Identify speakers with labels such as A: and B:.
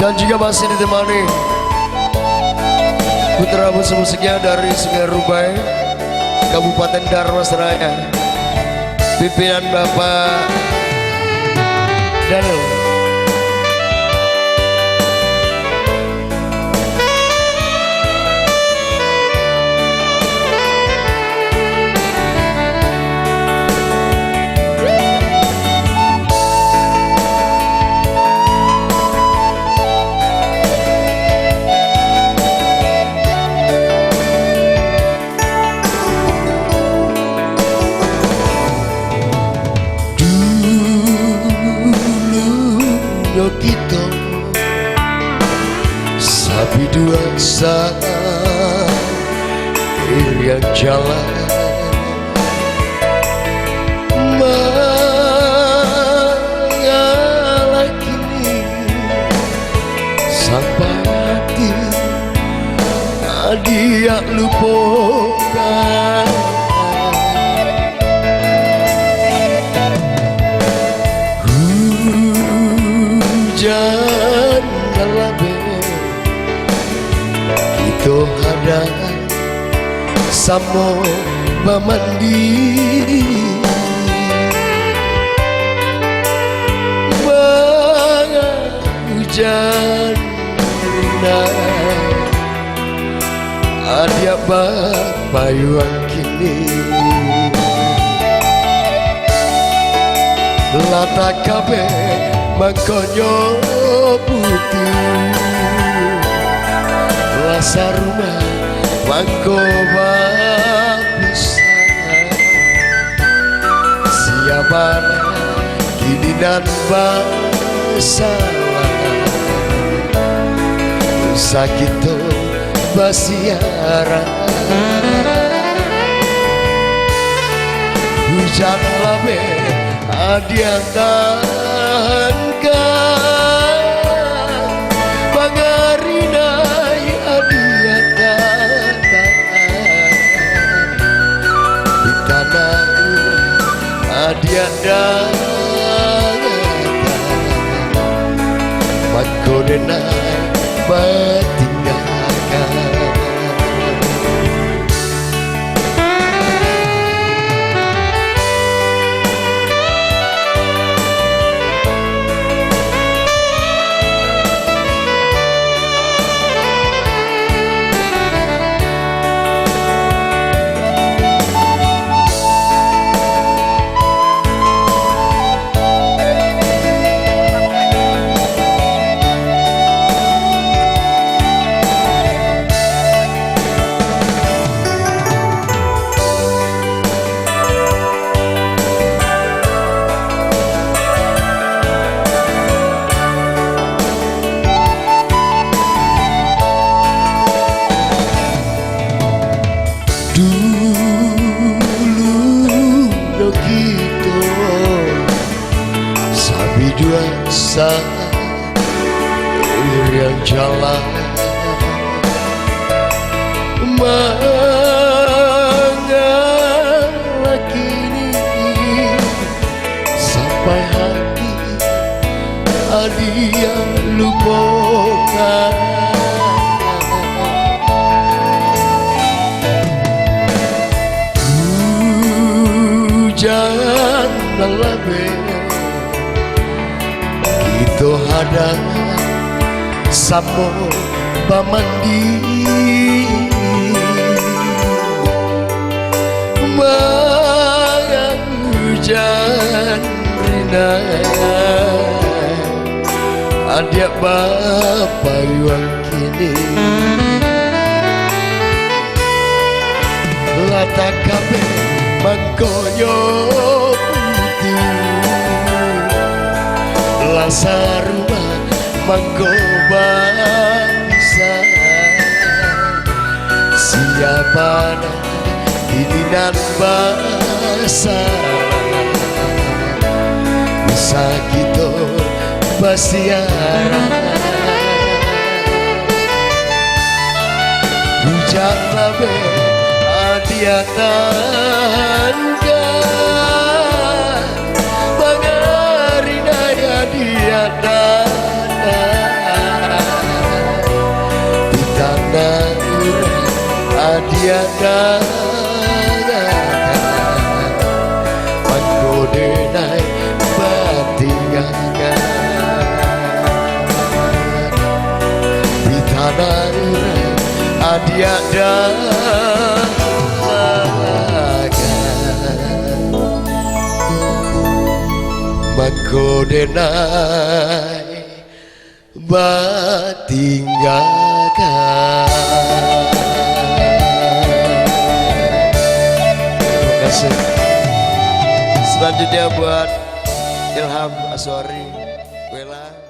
A: Dan juga masih ditemani putra musiknya dari Sungai Rubai, Kabupaten Darmasraya, pimpinan Bapak Daniel. Kita sapi dua yang jalan mengalah kini sampai hati dia lupakan. Hujan ngelabe kita ada samo memandi hujan ada payuan kini lata kabe mangkonyo putih rasa rumah mangko bisa siapa kini dan masalah sakit basiara hujan labe adian dan bangarinai adian dan di tanah adian dan makodenai batinggalkan. Dulu kita sapi dua yang jalan mengalah kini sampai hati dia lupakan. Hujan lelabe kita hadang samo pamandi mangan hujan rina adik bapak yang kini lata kabeh mangkoyo putih rasa rumah mangko bisa siapa ini nan bahasa bisa gitu basiara hujan labe adiatan bangarinaya dia datang tiada menggodenai batingakan di tanah adiada menggodenai batingakan. Terima kasih. Selanjutnya buat Ilham Aswari Wela.